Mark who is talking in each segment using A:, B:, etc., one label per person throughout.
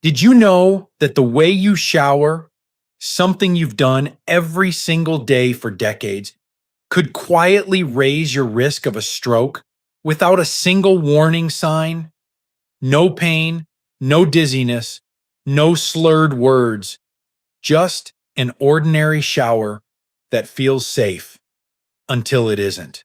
A: Did you know that the way you shower, something you've done every single day for decades, could quietly raise your risk of a stroke without a single warning sign? No pain, no dizziness, no slurred words, just an ordinary shower that feels safe until it isn't.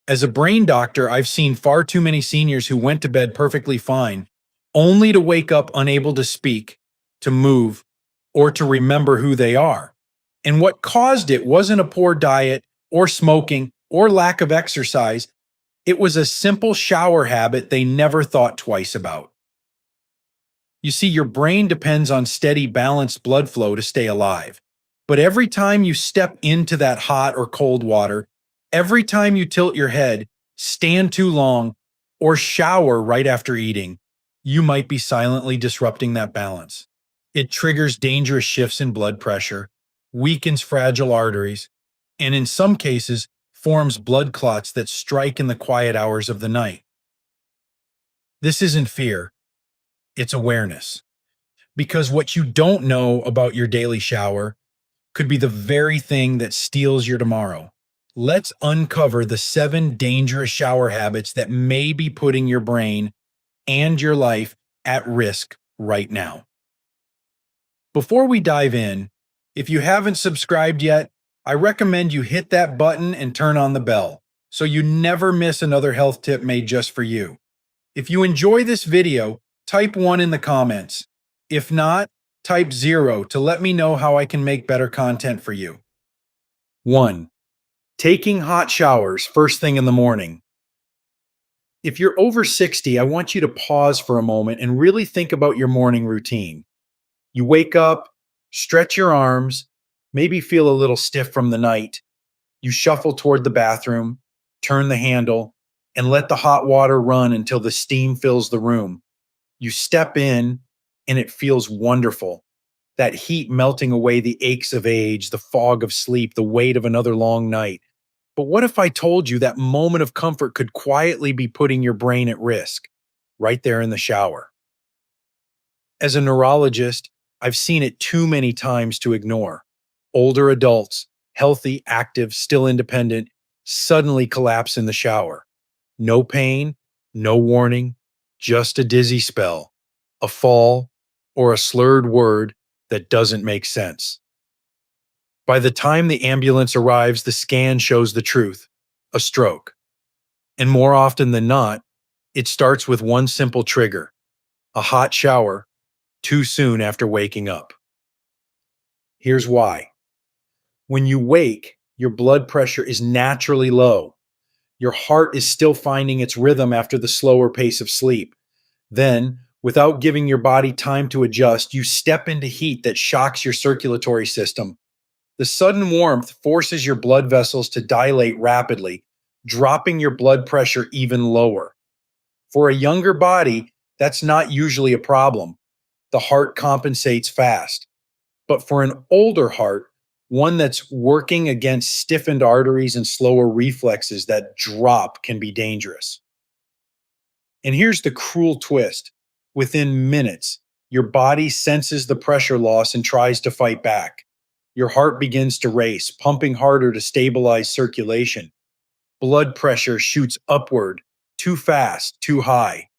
A: As a brain doctor, I've seen far too many seniors who went to bed perfectly fine, only to wake up unable to speak, to move, or to remember who they are. And what caused it wasn't a poor diet, or smoking, or lack of exercise. It was a simple shower habit they never thought twice about. You see, your brain depends on steady, balanced blood flow to stay alive. But every time you step into that hot or cold water, every time you tilt your head, stand too long, or shower right after eating, you might be silently disrupting that balance. It triggers dangerous shifts in blood pressure, weakens fragile arteries, and in some cases, forms blood clots that strike in the quiet hours of the night. This isn't fear, it's awareness. Because what you don't know about your daily shower could be the very thing that steals your tomorrow. Let's uncover the 7 dangerous shower habits that may be putting your brain and your life at risk right now. Before we dive in, if you haven't subscribed yet, I recommend you hit that button and turn on the bell so you never miss another health tip made just for you. If you enjoy this video, type 1 in the comments. If not, type 0 to let me know how I can make better content for you. 1. Taking hot showers first thing in the morning. If you're over 60, I want you to pause for a moment and really think about your morning routine. You wake up, stretch your arms, maybe feel a little stiff from the night. You shuffle toward the bathroom, turn the handle, and let the hot water run until the steam fills the room. You step in, and it feels wonderful. That heat melting away the aches of age, the fog of sleep, the weight of another long night. But what if I told you that moment of comfort could quietly be putting your brain at risk, right there in the shower? As a neurologist, I've seen it too many times to ignore. Older adults, healthy, active, still independent, suddenly collapse in the shower. No pain, no warning, just a dizzy spell, a fall, or a slurred word that doesn't make sense. By the time the ambulance arrives, the scan shows the truth: a stroke. And more often than not, it starts with one simple trigger: a hot shower too soon after waking up. Here's why. When you wake, your blood pressure is naturally low. Your heart is still finding its rhythm after the slower pace of sleep. Then, without giving your body time to adjust, you step into heat that shocks your circulatory system. The sudden warmth forces your blood vessels to dilate rapidly, dropping your blood pressure even lower. For a younger body, that's not usually a problem. The heart compensates fast. But for an older heart, one that's working against stiffened arteries and slower reflexes, that drop can be dangerous. And here's the cruel twist. Within minutes, your body senses the pressure loss and tries to fight back. Your heart begins to race, pumping harder to stabilize circulation. Blood pressure shoots upward, too fast, too high.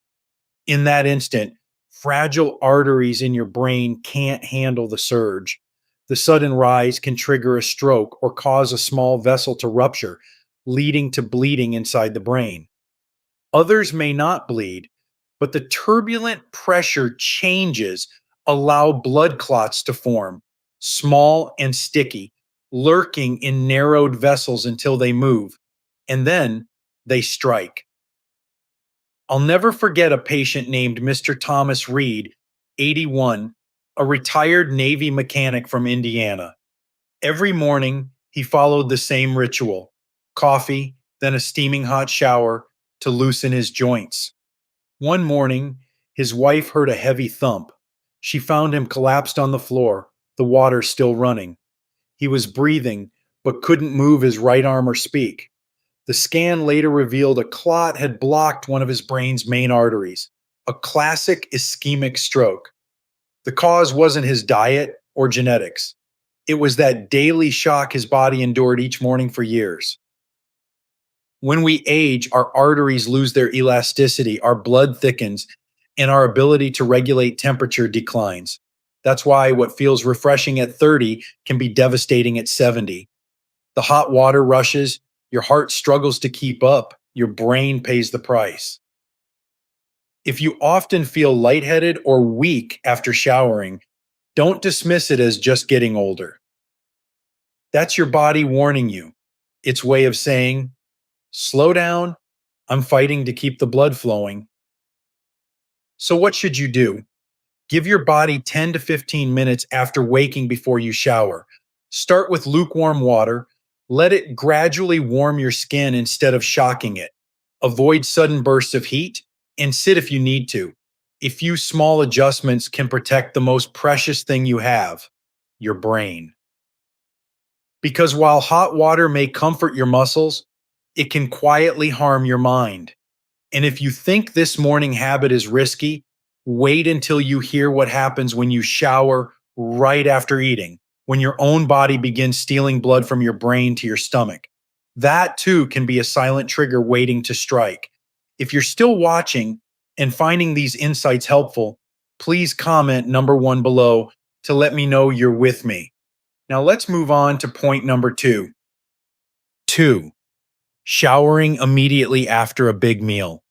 A: In that instant, fragile arteries in your brain can't handle the surge. The sudden rise can trigger a stroke or cause a small vessel to rupture, leading to bleeding inside the brain. Others may not bleed, but the turbulent pressure changes allow blood clots to form, small and sticky, lurking in narrowed vessels until they move, and then they strike. I'll never forget a patient named Mr. Thomas Reed, 81, a retired Navy mechanic from Indiana. Every morning, he followed the same ritual: coffee, then a steaming hot shower to loosen his joints. One morning, his wife heard a heavy thump. She found him collapsed on the floor, the water still running. He was breathing, but couldn't move his right arm or speak. The scan later revealed a clot had blocked one of his brain's main arteries, a classic ischemic stroke. The cause wasn't his diet or genetics. It was that daily shock his body endured each morning for years. When we age, our arteries lose their elasticity, our blood thickens, and our ability to regulate temperature declines. That's why what feels refreshing at 30 can be devastating at 70. The hot water rushes, your heart struggles to keep up, your brain pays the price. If you often feel lightheaded or weak after showering, don't dismiss it as just getting older. That's your body warning you. Its way of saying, slow down, I'm fighting to keep the blood flowing. So, what should you do? Give your body 10 to 15 minutes after waking before you shower. Start with lukewarm water. Let it gradually warm your skin instead of shocking it. Avoid sudden bursts of heat and sit if you need to. A few small adjustments can protect the most precious thing you have, your brain. Because while hot water may comfort your muscles, it can quietly harm your mind. And if you think this morning habit is risky, wait until you hear what happens when you shower right after eating, when your own body begins stealing blood from your brain to your stomach. That too can be a silent trigger waiting to strike. If you're still watching and finding these insights helpful, please comment number 1 below to let me know you're with me. Now let's move on to point number 2. 2. Showering immediately after a big meal.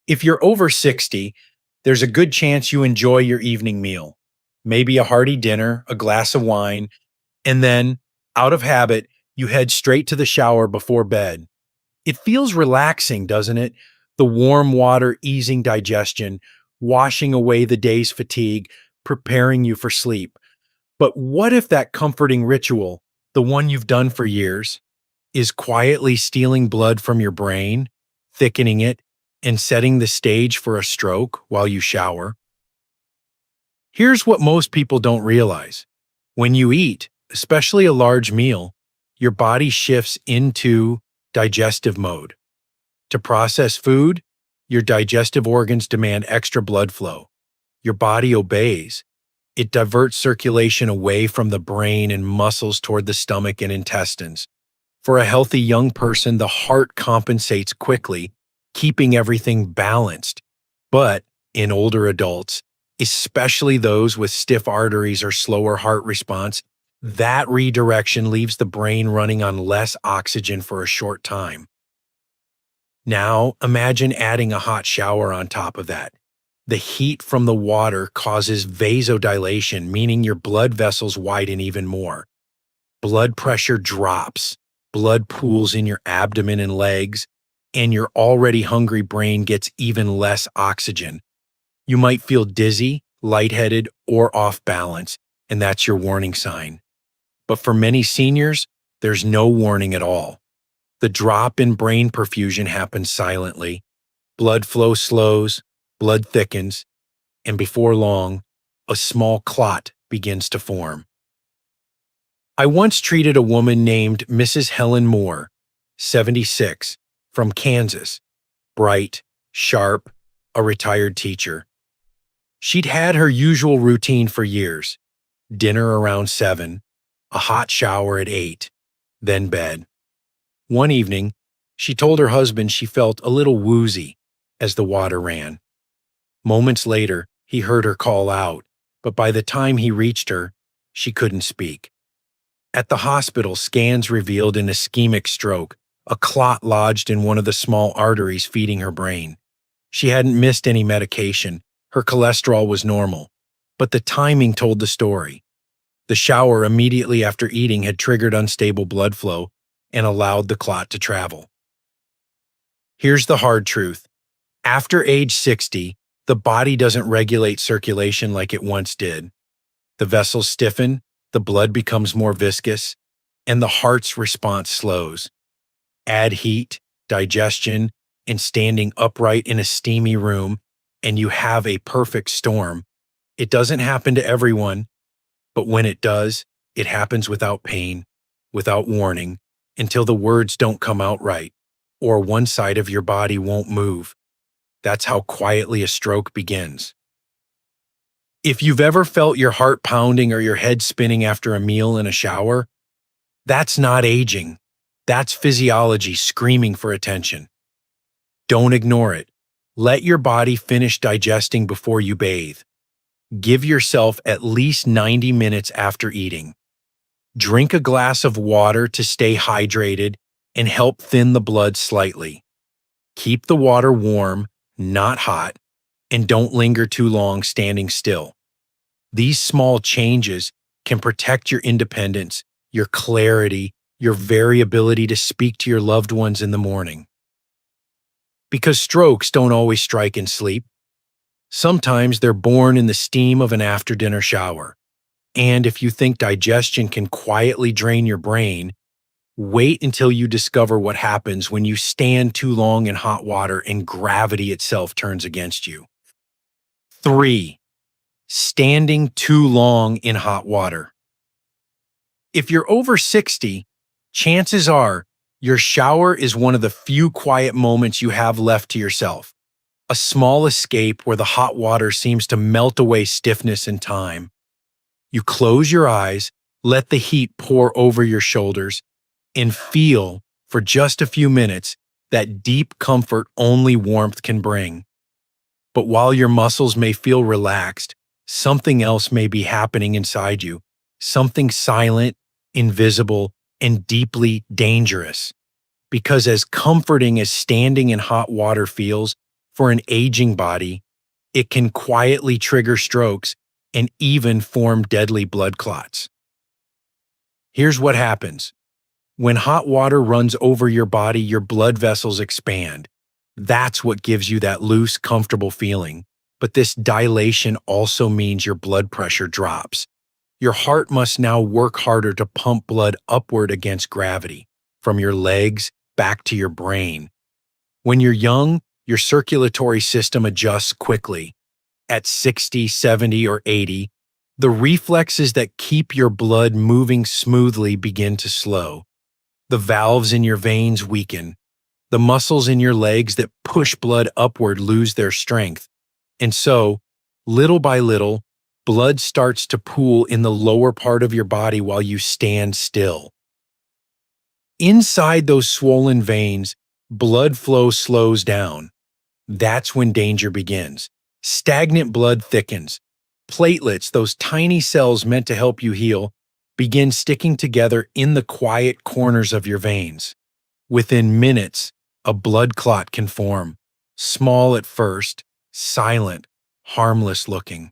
A: If you're over 60, there's a good chance you enjoy your evening meal. Maybe a hearty dinner, a glass of wine, and then, out of habit, you head straight to the shower before bed. It feels relaxing, doesn't it? The warm water easing digestion, washing away the day's fatigue, preparing you for sleep. But what if that comforting ritual, the one you've done for years, is quietly stealing blood from your brain, thickening it, and setting the stage for a stroke while you shower? Here's what most people don't realize. When you eat, especially a large meal, your body shifts into digestive mode. To process food, your digestive organs demand extra blood flow. Your body obeys. It diverts circulation away from the brain and muscles toward the stomach and intestines. For a healthy young person, the heart compensates quickly, keeping everything balanced. But in older adults, especially those with stiff arteries or slower heart response, that redirection leaves the brain running on less oxygen for a short time. Now, imagine adding a hot shower on top of that. The heat from the water causes vasodilation, meaning your blood vessels widen even more. Blood pressure drops, blood pools in your abdomen and legs, and your already hungry brain gets even less oxygen. You might feel dizzy, lightheaded, or off balance, and that's your warning sign. But for many seniors, there's no warning at all. The drop in brain perfusion happens silently. Blood flow slows, blood thickens, and before long, a small clot begins to form. I once treated a woman named Mrs. Helen Moore, 76, from Kansas, bright, sharp, a retired teacher. She'd had her usual routine for years: dinner around 7, a hot shower at 8, then bed. One evening, she told her husband she felt a little woozy as the water ran. Moments later, he heard her call out, but by the time he reached her, she couldn't speak. At the hospital, scans revealed an ischemic stroke, a clot lodged in one of the small arteries feeding her brain. She hadn't missed any medication. Her cholesterol was normal, but the timing told the story. The shower immediately after eating had triggered unstable blood flow and allowed the clot to travel. Here's the hard truth. After age 60, the body doesn't regulate circulation like it once did. The vessels stiffen, the blood becomes more viscous, and the heart's response slows. Add heat, digestion, and standing upright in a steamy room, and you have a perfect storm. It doesn't happen to everyone, but when it does, it happens without pain, without warning, until the words don't come out right, or one side of your body won't move. That's how quietly a stroke begins. If you've ever felt your heart pounding or your head spinning after a meal in a shower, that's not aging. That's physiology screaming for attention. Don't ignore it. Let your body finish digesting before you bathe. Give yourself at least 90 minutes after eating. Drink a glass of water to stay hydrated and help thin the blood slightly. Keep the water warm, not hot, and don't linger too long standing still. These small changes can protect your independence, your clarity, your very ability to speak to your loved ones in the morning. Because strokes don't always strike in sleep. Sometimes they're born in the steam of an after-dinner shower. And if you think digestion can quietly drain your brain, wait until you discover what happens when you stand too long in hot water and gravity itself turns against you. 3. Standing too long in hot water. If you're over 60, chances are your shower is one of the few quiet moments you have left to yourself. A small escape where the hot water seems to melt away stiffness and time. You close your eyes, let the heat pour over your shoulders, and feel, for just a few minutes, that deep comfort only warmth can bring. But while your muscles may feel relaxed, something else may be happening inside you, something silent, invisible, and deeply dangerous. Because as comforting as standing in hot water feels for an aging body, it can quietly trigger strokes and even form deadly blood clots. Here's what happens. When hot water runs over your body, your blood vessels expand. That's what gives you that loose, comfortable feeling. But this dilation also means your blood pressure drops. Your heart must now work harder to pump blood upward against gravity, from your legs back to your brain. When you're young, your circulatory system adjusts quickly. At 60, 70, or 80, the reflexes that keep your blood moving smoothly begin to slow. The valves in your veins weaken. The muscles in your legs that push blood upward lose their strength. And so, little by little, blood starts to pool in the lower part of your body while you stand still. Inside those swollen veins, blood flow slows down. That's when danger begins. Stagnant blood thickens. Platelets, those tiny cells meant to help you heal, begin sticking together in the quiet corners of your veins. Within minutes, a blood clot can form. Small at first, silent, harmless looking.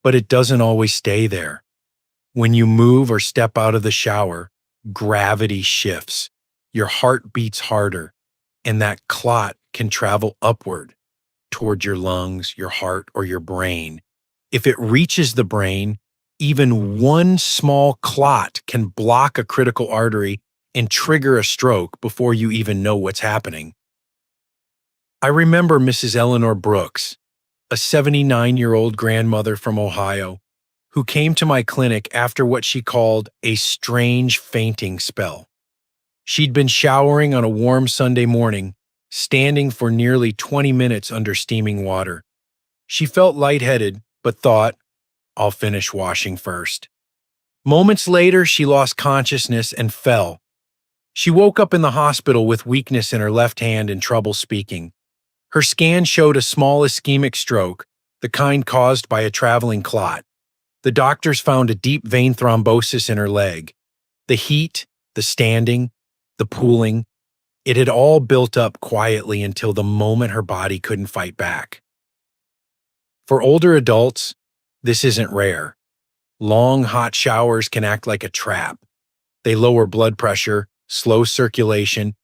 A: But it doesn't always stay there. When you move or step out of the shower, gravity shifts. Your heart beats harder, and that clot can travel upward toward your lungs, your heart, or your brain. If it reaches the brain, even one small clot can block a critical artery and trigger a stroke before you even know what's happening. I remember Mrs. Eleanor Brooks, a 79-year-old grandmother from Ohio, who came to my clinic after what she called a strange fainting spell. She'd been showering on a warm Sunday morning, standing for nearly 20 minutes under steaming water. She felt lightheaded, but thought, "I'll finish washing first." Moments later, she lost consciousness and fell. She woke up in the hospital with weakness in her left hand and trouble speaking. Her scan showed a small ischemic stroke, the kind caused by a traveling clot. The doctors found a deep vein thrombosis in her leg. The heat, the standing, the pooling, it had all built up quietly until the moment her body couldn't fight back. For older adults, this isn't rare. Long, hot showers can act like a trap. They lower blood pressure, slow circulation,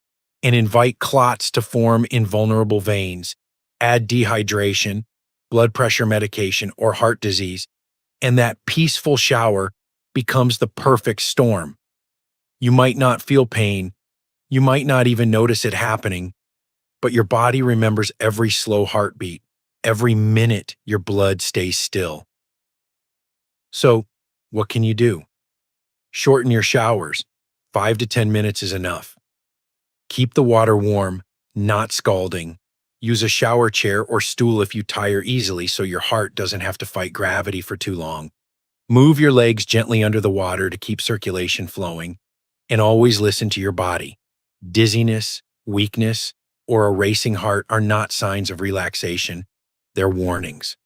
A: and invite clots to form in vulnerable veins, add dehydration, blood pressure medication, or heart disease, and that peaceful shower becomes the perfect storm. You might not feel pain, you might not even notice it happening, but your body remembers every slow heartbeat, every minute your blood stays still. So, what can you do? Shorten your showers. 5 to 10 minutes is enough. Keep the water warm, not scalding. Use a shower chair or stool if you tire easily so your heart doesn't have to fight gravity for too long. Move your legs gently under the water to keep circulation flowing, and always listen to your body. Dizziness, weakness, or a racing heart are not signs of relaxation, they're warnings.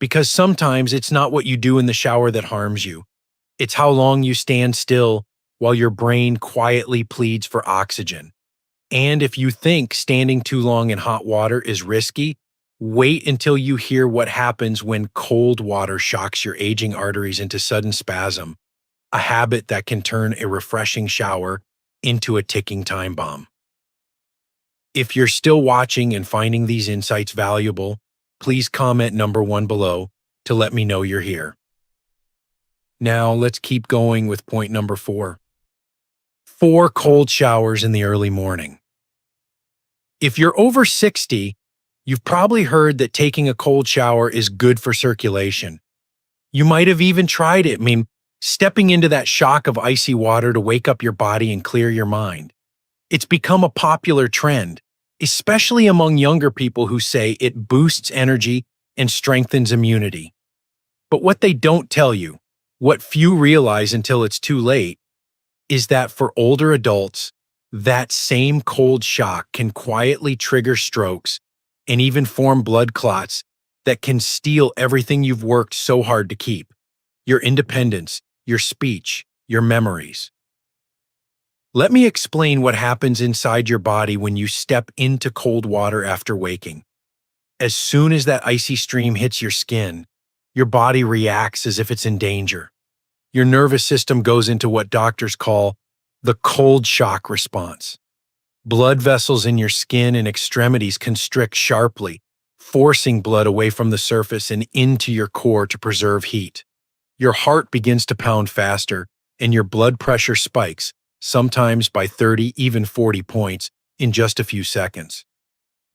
A: Because sometimes it's not what you do in the shower that harms you, it's how long you stand still while your brain quietly pleads for oxygen. And if you think standing too long in hot water is risky, wait until you hear what happens when cold water shocks your aging arteries into sudden spasm, a habit that can turn a refreshing shower into a ticking time bomb. If you're still watching and finding these insights valuable, please comment number 1 below to let me know you're here. Now let's keep going with point number 4. 4 cold showers in the early morning. If you're over 60, you've probably heard that taking a cold shower is good for circulation. You might have even tried it. Stepping into that shock of icy water to wake up your body and clear your mind. It's become a popular trend, especially among younger people who say it boosts energy and strengthens immunity. But what they don't tell you, what few realize until it's too late, is that for older adults, that same cold shock can quietly trigger strokes and even form blood clots that can steal everything you've worked so hard to keep: your independence, your speech, your memories. Let me explain what happens inside your body when you step into cold water after waking. As soon as that icy stream hits your skin, your body reacts as if it's in danger. Your nervous system goes into what doctors call the cold shock response. Blood vessels in your skin and extremities constrict sharply, forcing blood away from the surface and into your core to preserve heat. Your heart begins to pound faster, and your blood pressure spikes, sometimes by 30, even 40 points, in just a few seconds.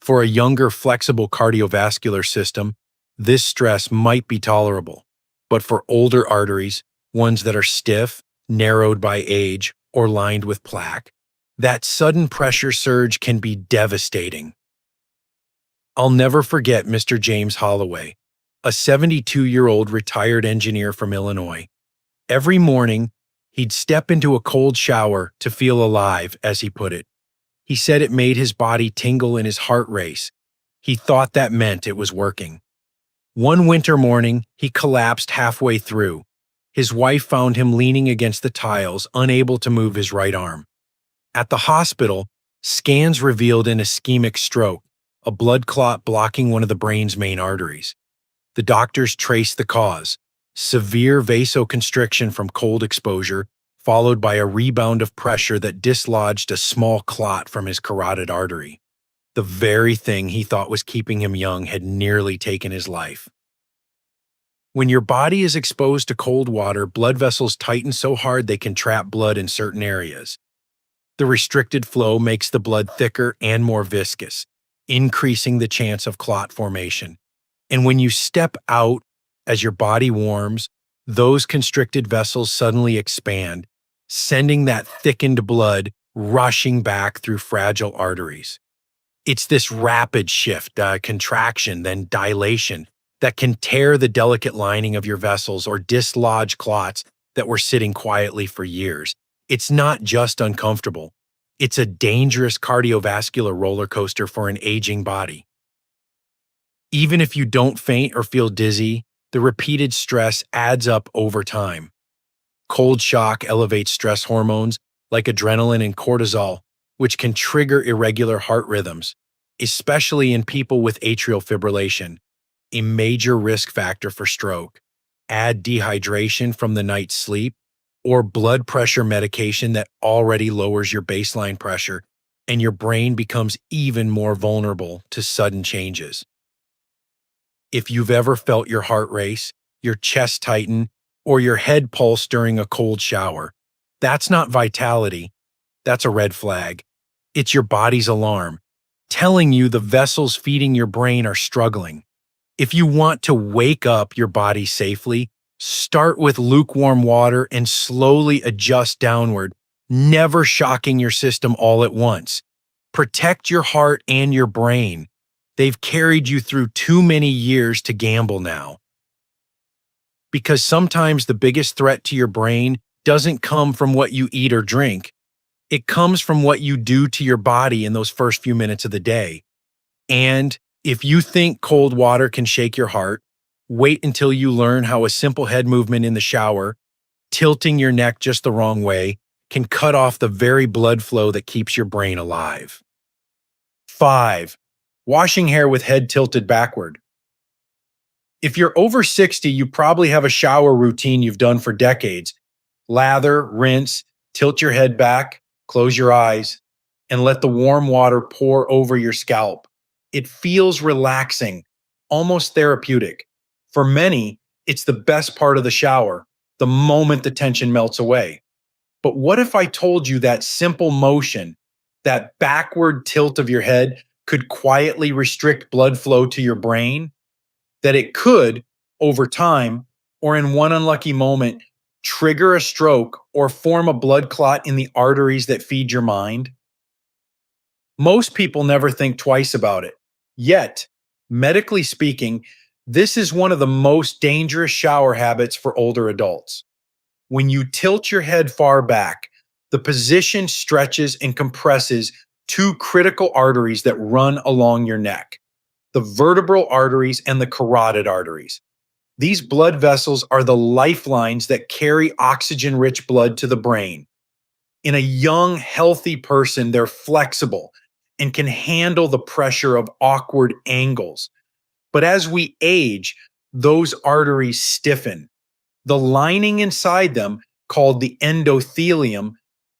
A: For a younger, flexible cardiovascular system, this stress might be tolerable. But for older arteries, ones that are stiff, narrowed by age, or lined with plaque, that sudden pressure surge can be devastating. I'll never forget Mr. James Holloway, a 72-year-old retired engineer from Illinois. Every morning, he'd step into a cold shower to feel alive, as he put it. He said it made his body tingle and his heart race. He thought that meant it was working. One winter morning, he collapsed halfway through. His wife found him leaning against the tiles, unable to move his right arm. At the hospital, scans revealed an ischemic stroke, a blood clot blocking one of the brain's main arteries. The doctors traced the cause: severe vasoconstriction from cold exposure, followed by a rebound of pressure that dislodged a small clot from his carotid artery. The very thing he thought was keeping him young had nearly taken his life. When your body is exposed to cold water, blood vessels tighten so hard they can trap blood in certain areas. The restricted flow makes the blood thicker and more viscous, increasing the chance of clot formation. And when you step out, as your body warms, those constricted vessels suddenly expand, sending that thickened blood rushing back through fragile arteries. It's this rapid shift, contraction, then dilation, that can tear the delicate lining of your vessels or dislodge clots that were sitting quietly for years. It's not just uncomfortable. It's a dangerous cardiovascular roller coaster for an aging body. Even if you don't faint or feel dizzy, the repeated stress adds up over time. Cold shock elevates stress hormones like adrenaline and cortisol, which can trigger irregular heart rhythms, especially in people with atrial fibrillation, a major risk factor for stroke. Add dehydration from the night's sleep or blood pressure medication that already lowers your baseline pressure, and your brain becomes even more vulnerable to sudden changes. If you've ever felt your heart race, your chest tighten, or your head pulse during a cold shower, that's not vitality. That's a red flag. It's your body's alarm, telling you the vessels feeding your brain are struggling. If you want to wake up your body safely, start with lukewarm water and slowly adjust downward, never shocking your system all at once. Protect your heart and your brain. They've carried you through too many years to gamble now. Because sometimes the biggest threat to your brain doesn't come from what you eat or drink. It comes from what you do to your body in those first few minutes of the day. And if you think cold water can shake your heart, wait until you learn how a simple head movement in the shower, tilting your neck just the wrong way, can cut off the very blood flow that keeps your brain alive. 5. Washing hair with head tilted backward. If you're over 60, you probably have a shower routine you've done for decades. Lather, rinse, tilt your head back, close your eyes, and let the warm water pour over your scalp. It feels relaxing, almost therapeutic. For many, it's the best part of the shower, the moment the tension melts away. But what if I told you that simple motion, that backward tilt of your head, could quietly restrict blood flow to your brain? That it could, over time, or in one unlucky moment, trigger a stroke or form a blood clot in the arteries that feed your mind? Most people never think twice about it. Yet, medically speaking, this is one of the most dangerous shower habits for older adults. When you tilt your head far back, the position stretches and compresses two critical arteries that run along your neck: the vertebral arteries and the carotid arteries. These blood vessels are the lifelines that carry oxygen-rich blood to the brain. In a young, healthy person, they're flexible and can handle the pressure of awkward angles. But as we age, those arteries stiffen. The lining inside them, called the endothelium,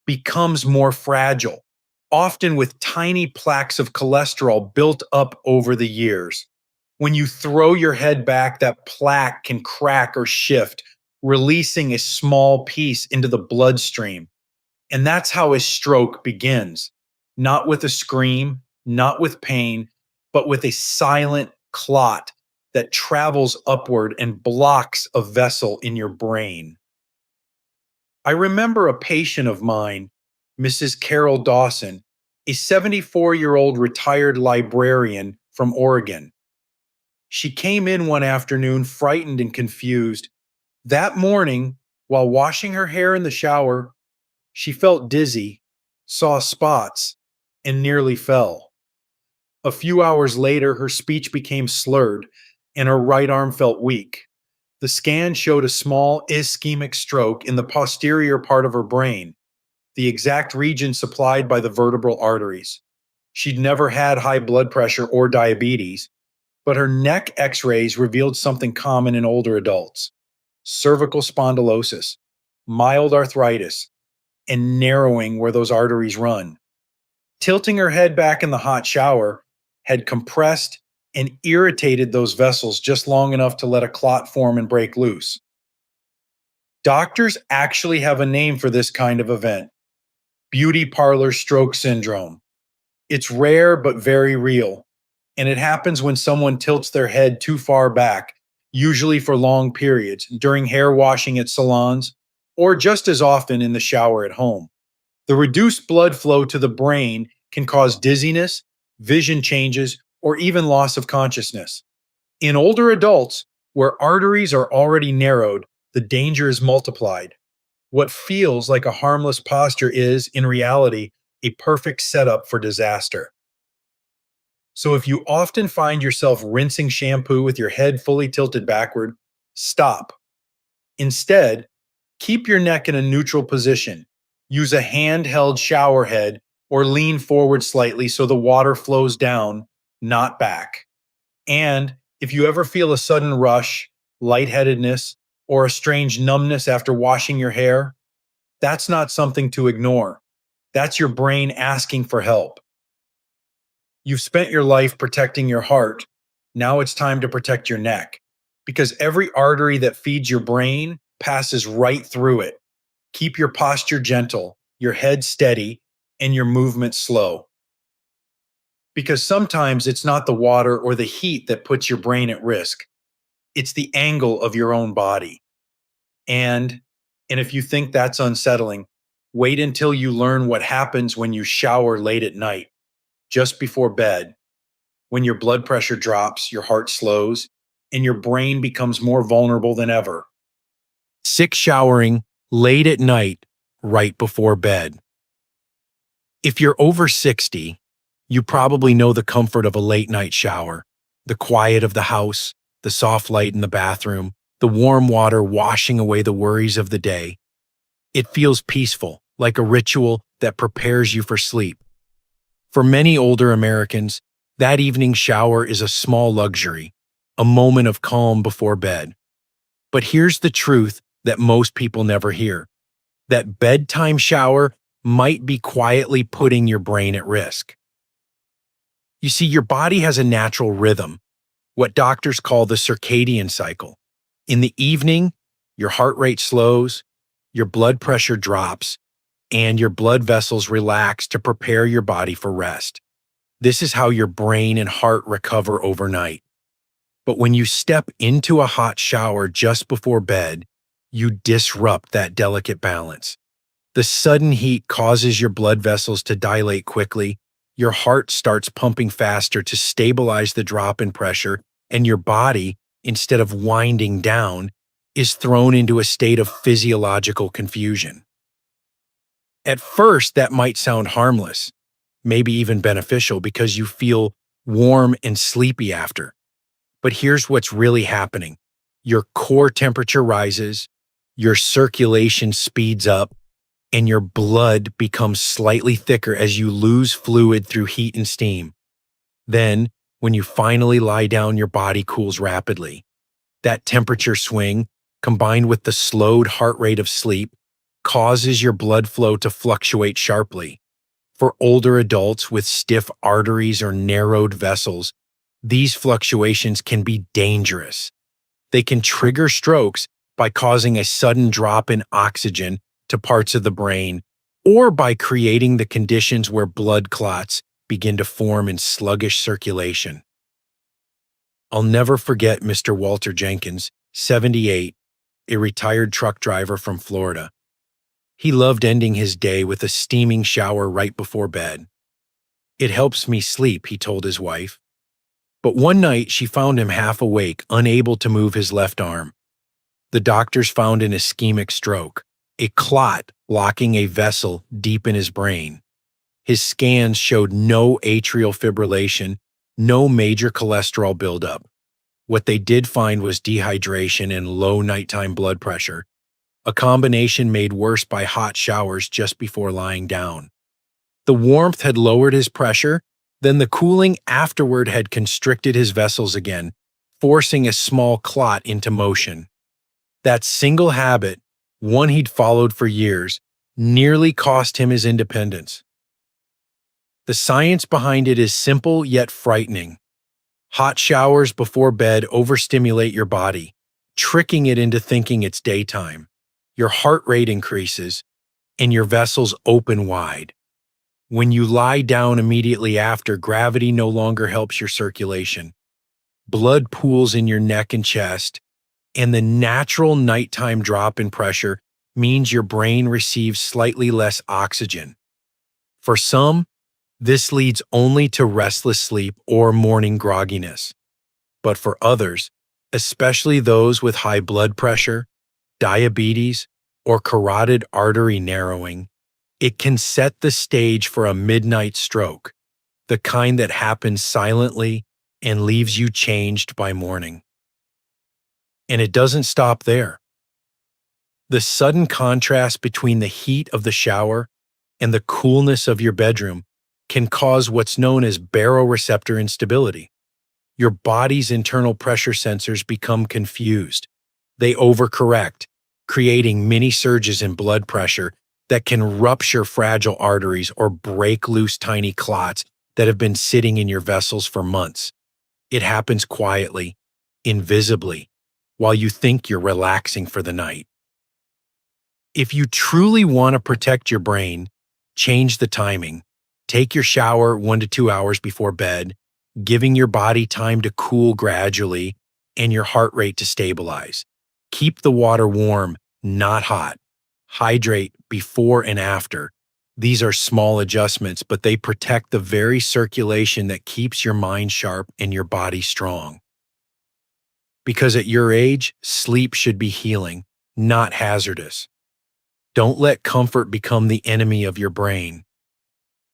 A: becomes more fragile, often with tiny plaques of cholesterol built up over the years. When you throw your head back, that plaque can crack or shift, releasing a small piece into the bloodstream. And that's how a stroke begins. Not with a scream, not with pain, but with a silent clot that travels upward and blocks a vessel in your brain. I remember a patient of mine, Mrs. Carol Dawson, a 74-year-old retired librarian from Oregon. She came in one afternoon frightened and confused. That morning, while washing her hair in the shower, she felt dizzy, saw spots, and nearly fell. A few hours later, her speech became slurred, and her right arm felt weak. The scan showed a small ischemic stroke in the posterior part of her brain, the exact region supplied by the vertebral arteries. She'd never had high blood pressure or diabetes, but her neck x-rays revealed something common in older adults: cervical spondylosis, mild arthritis, and narrowing where those arteries run. Tilting her head back in the hot shower had compressed and irritated those vessels just long enough to let a clot form and break loose. Doctors actually have a name for this kind of event: beauty parlor stroke syndrome. It's rare but very real, and it happens when someone tilts their head too far back, usually for long periods, during hair washing at salons, or just as often in the shower at home. The reduced blood flow to the brain can cause dizziness, vision changes, or even loss of consciousness. In older adults, where arteries are already narrowed, the danger is multiplied. What feels like a harmless posture is, in reality, a perfect setup for disaster. So if you often find yourself rinsing shampoo with your head fully tilted backward, stop. Instead, keep your neck in a neutral position. Use a handheld shower head or lean forward slightly so the water flows down, not back. And if you ever feel a sudden rush, lightheadedness, or a strange numbness after washing your hair, that's not something to ignore. That's your brain asking for help. You've spent your life protecting your heart. Now it's time to protect your neck, because every artery that feeds your brain passes right through it. Keep your posture gentle, your head steady, and your movement slow. Because sometimes it's not the water or the heat that puts your brain at risk. It's the angle of your own body. And if you think that's unsettling, wait until you learn what happens when you shower late at night. just before bed, when your blood pressure drops, your heart slows, and your brain becomes more vulnerable than ever. 6. Showering late at night, right before bed. If you're over 60, you probably know the comfort of a late night shower, the quiet of the house, the soft light in the bathroom, the warm water washing away the worries of the day. It feels peaceful, like a ritual that prepares you for sleep. For many older Americans, that evening shower is a small luxury, a moment of calm before bed. But here's the truth that most people never hear: that bedtime shower might be quietly putting your brain at risk. You see, your body has a natural rhythm, what doctors call the circadian cycle. In the evening, your heart rate slows, your blood pressure drops, and your blood vessels relax to prepare your body for rest. This is how your brain and heart recover overnight. But when you step into a hot shower just before bed, you disrupt that delicate balance. The sudden heat causes your blood vessels to dilate quickly, your heart starts pumping faster to stabilize the drop in pressure, and your body, instead of winding down, is thrown into a state of physiological confusion. At first, that might sound harmless, maybe even beneficial because you feel warm and sleepy after. But here's what's really happening: your core temperature rises, your circulation speeds up, and your blood becomes slightly thicker as you lose fluid through heat and steam. Then, when you finally lie down, your body cools rapidly. That temperature swing, combined with the slowed heart rate of sleep, causes your blood flow to fluctuate sharply. For older adults with stiff arteries or narrowed vessels, these fluctuations can be dangerous. They can trigger strokes by causing a sudden drop in oxygen to parts of the brain, or by creating the conditions where blood clots begin to form in sluggish circulation. I'll never forget Mr. Walter Jenkins, 78, a retired truck driver from Florida. He loved ending his day with a steaming shower right before bed. "It helps me sleep," he told his wife. But one night she found him half awake, unable to move his left arm. The doctors found an ischemic stroke, a clot blocking a vessel deep in his brain. His scans showed no atrial fibrillation, no major cholesterol buildup. What they did find was dehydration and low nighttime blood pressure, a combination made worse by hot showers just before lying down. The warmth had lowered his pressure, then the cooling afterward had constricted his vessels again, forcing a small clot into motion. That single habit, one he'd followed for years, nearly cost him his independence. The science behind it is simple yet frightening. Hot showers before bed overstimulate your body, tricking it into thinking it's daytime. Your heart rate increases, and your vessels open wide. When you lie down immediately after, gravity no longer helps your circulation. Blood pools in your neck and chest, and the natural nighttime drop in pressure means your brain receives slightly less oxygen. For some, this leads only to restless sleep or morning grogginess. But for others, especially those with high blood pressure, diabetes, or carotid artery narrowing, it can set the stage for a midnight stroke, the kind that happens silently and leaves you changed by morning. And it doesn't stop there. The sudden contrast between the heat of the shower and the coolness of your bedroom can cause what's known as baroreceptor instability. Your body's internal pressure sensors become confused. They overcorrect, creating mini surges in blood pressure that can rupture fragile arteries or break loose tiny clots that have been sitting in your vessels for months. It happens quietly, invisibly, while you think you're relaxing for the night. If you truly want to protect your brain, change the timing. Take your shower 1 to 2 hours before bed, giving your body time to cool gradually and your heart rate to stabilize. Keep the water warm, not hot. Hydrate before and after. These are small adjustments, but they protect the very circulation that keeps your mind sharp and your body strong. Because at your age, sleep should be healing, not hazardous. Don't let comfort become the enemy of your brain.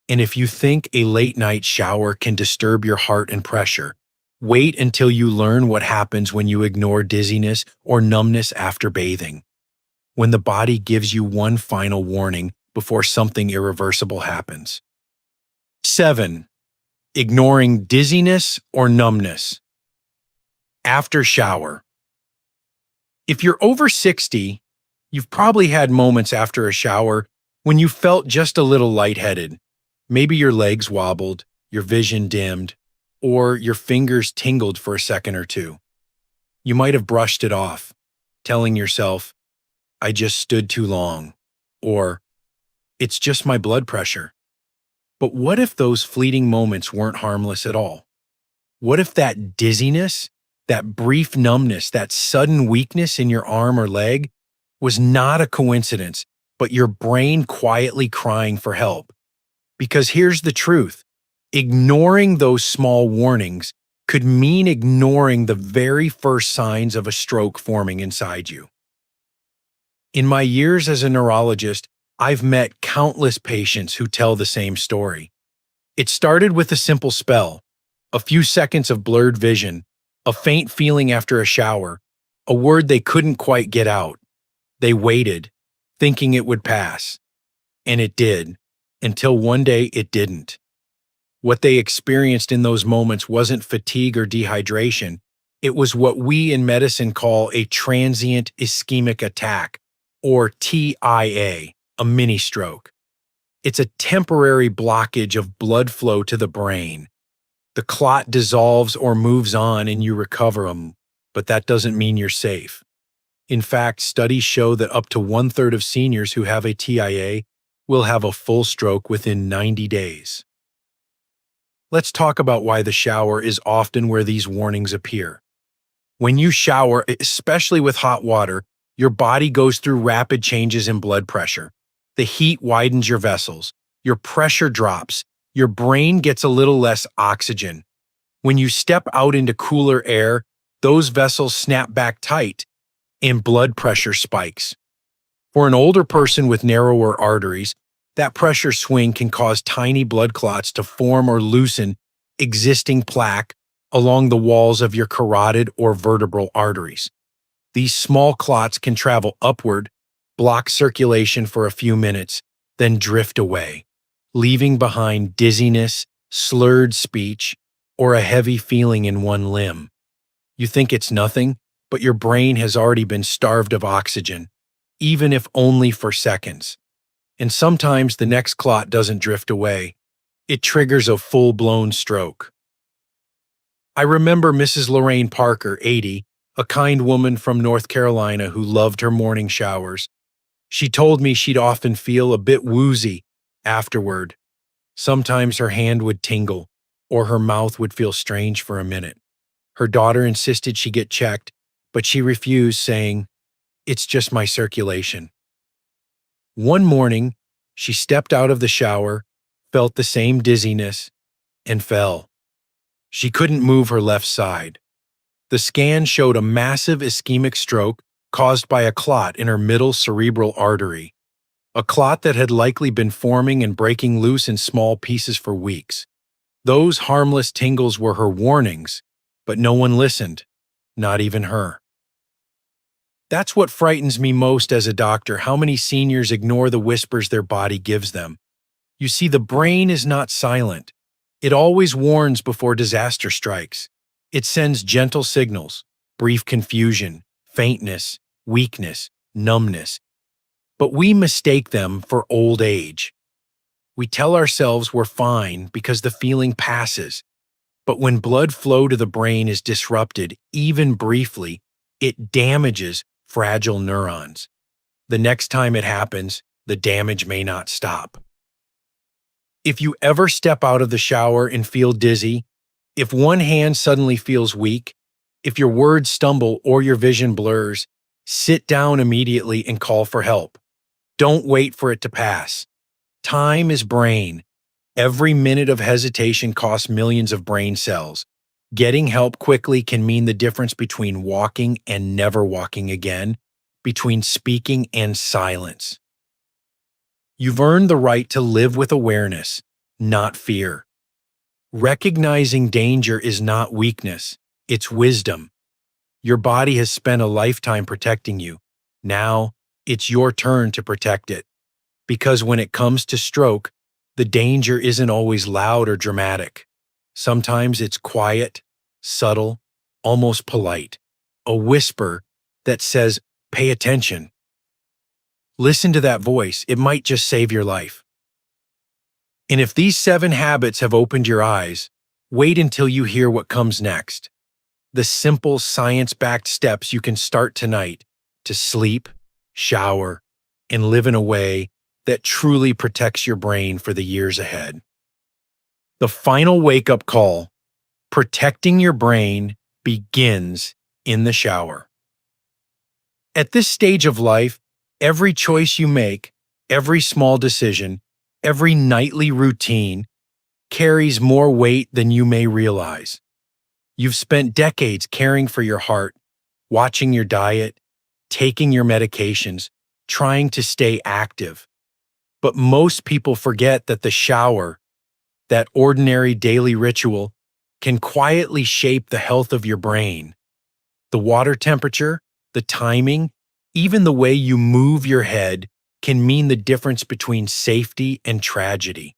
A: And if you think a late night shower can disturb your heart and pressure, wait until you learn what happens when you ignore dizziness or numbness after bathing. When the body gives you one final warning before something irreversible happens. 7. Ignoring dizziness or numbness. After shower. If you're over 60, you've probably had moments after a shower when you felt just a little lightheaded. Maybe your legs wobbled, your vision dimmed, or your fingers tingled for a second or two. You might have brushed it off, telling yourself, "I just stood too long," or "It's just my blood pressure." But what if those fleeting moments weren't harmless at all? What if that dizziness, that brief numbness, that sudden weakness in your arm or leg was not a coincidence, but your brain quietly crying for help? Because here's the truth. Ignoring those small warnings could mean ignoring the very first signs of a stroke forming inside you. In my years as a neurologist, I've met countless patients who tell the same story. It started with a simple spell, a few seconds of blurred vision, a faint feeling after a shower, a word they couldn't quite get out. They waited, thinking it would pass. And it did, until one day it didn't. What they experienced in those moments wasn't fatigue or dehydration. It was what we in medicine call a transient ischemic attack, or TIA, a mini stroke. It's a temporary blockage of blood flow to the brain. The clot dissolves or moves on and you recover them, but that doesn't mean you're safe. In fact, studies show that up to 1/3 of seniors who have a TIA will have a full stroke within 90 days. Let's talk about why the shower is often where these warnings appear. When you shower, especially with hot water, your body goes through rapid changes in blood pressure. The heat widens your vessels, your pressure drops, your brain gets a little less oxygen. When you step out into cooler air, those vessels snap back tight and blood pressure spikes. For an older person with narrower arteries, that pressure swing can cause tiny blood clots to form or loosen existing plaque along the walls of your carotid or vertebral arteries. These small clots can travel upward, block circulation for a few minutes, then drift away, leaving behind dizziness, slurred speech, or a heavy feeling in one limb. You think it's nothing, but your brain has already been starved of oxygen, even if only for seconds. And sometimes the next clot doesn't drift away. It triggers a full-blown stroke. I remember Mrs. Lorraine Parker, 80, a kind woman from North Carolina who loved her morning showers. She told me she'd often feel a bit woozy afterward. Sometimes her hand would tingle, or her mouth would feel strange for a minute. Her daughter insisted she get checked, but she refused, saying, "It's just my circulation." One morning, she stepped out of the shower, felt the same dizziness, and fell. She couldn't move her left side. The scan showed a massive ischemic stroke caused by a clot in her middle cerebral artery, a clot that had likely been forming and breaking loose in small pieces for weeks. Those harmless tingles were her warnings, but no one listened, not even her. That's what frightens me most as a doctor, how many seniors ignore the whispers their body gives them. You see, the brain is not silent. It always warns before disaster strikes. It sends gentle signals, brief confusion, faintness, weakness, numbness. But we mistake them for old age. We tell ourselves we're fine because the feeling passes. But when blood flow to the brain is disrupted, even briefly, it damages fragile neurons. The next time it happens, the damage may not stop. If you ever step out of the shower and feel dizzy, if one hand suddenly feels weak, if your words stumble or your vision blurs, sit down immediately and call for help. Don't wait for it to pass. Time is brain. Every minute of hesitation costs millions of brain cells. Getting help quickly can mean the difference between walking and never walking again, between speaking and silence. You've earned the right to live with awareness, not fear. Recognizing danger is not weakness, it's wisdom. Your body has spent a lifetime protecting you. Now, it's your turn to protect it. Because when it comes to stroke, the danger isn't always loud or dramatic. Sometimes it's quiet, subtle, almost polite. A whisper that says, "Pay attention." Listen to that voice. It might just save your life. And if these 7 habits have opened your eyes, wait until you hear what comes next. The simple science-backed steps you can start tonight to sleep, shower, and live in a way that truly protects your brain for the years ahead. The final wake-up call: protecting your brain begins in the shower. At this stage of life, every choice you make, every small decision, every nightly routine carries more weight than you may realize. You've spent decades caring for your heart, watching your diet, taking your medications, trying to stay active. But most people forget that the shower, that ordinary daily ritual, can quietly shape the health of your brain. The water temperature, the timing, even the way you move your head can mean the difference between safety and tragedy.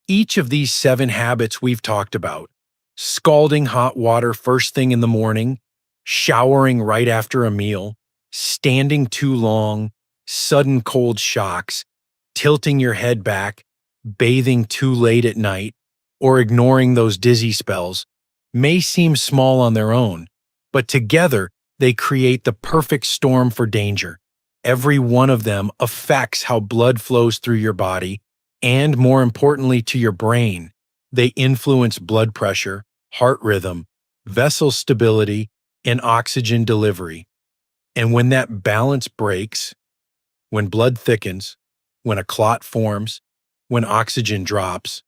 A: Each of these 7 habits we've talked about, scalding hot water first thing in the morning, showering right after a meal, standing too long, sudden cold shocks, tilting your head back, bathing too late at night, or ignoring those dizzy spells, may seem small on their own, but together they create the perfect storm for danger. Every one of them affects how blood flows through your body, and more importantly to your brain. They influence blood pressure, heart rhythm, vessel stability, and oxygen delivery. And when that balance breaks, when blood thickens, when a clot forms, when oxygen drops,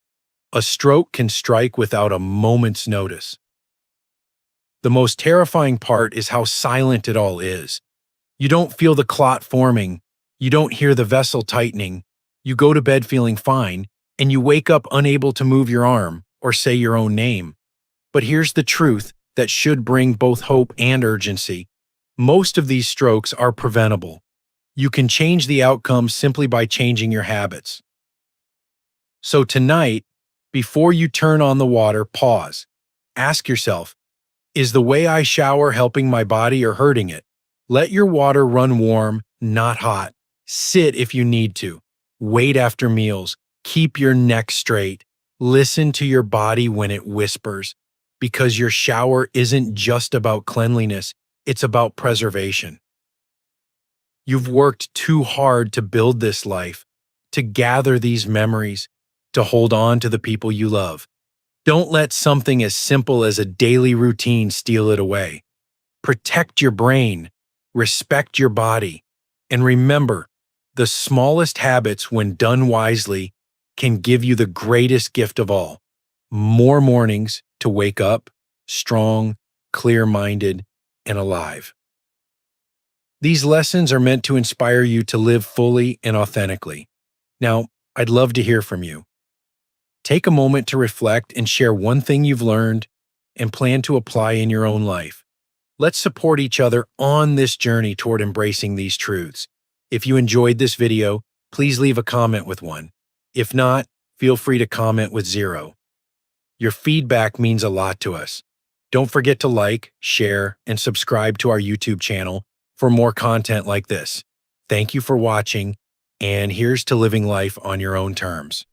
A: a stroke can strike without a moment's notice. The most terrifying part is how silent it all is. You don't feel the clot forming, you don't hear the vessel tightening, you go to bed feeling fine, and you wake up unable to move your arm or say your own name. But here's the truth that should bring both hope and urgency. Most of these strokes are preventable. You can change the outcome simply by changing your habits. So tonight, before you turn on the water, pause. Ask yourself, is the way I shower helping my body or hurting it? Let your water run warm, not hot. Sit if you need to. Wait after meals. Keep your neck straight. Listen to your body when it whispers, because your shower isn't just about cleanliness, it's about preservation. You've worked too hard to build this life, to gather these memories, to hold on to the people you love. Don't let something as simple as a daily routine steal it away. Protect your brain, respect your body, and remember, the smallest habits, when done wisely, can give you the greatest gift of all: more mornings to wake up strong, clear-minded, and alive. These lessons are meant to inspire you to live fully and authentically. Now, I'd love to hear from you. Take a moment to reflect and share one thing you've learned and plan to apply in your own life. Let's support each other on this journey toward embracing these truths. If you enjoyed this video, please leave a comment with 1. If not, feel free to comment with 0. Your feedback means a lot to us. Don't forget to like, share, and subscribe to our YouTube channel for more content like this. Thank you for watching, and here's to living life on your own terms.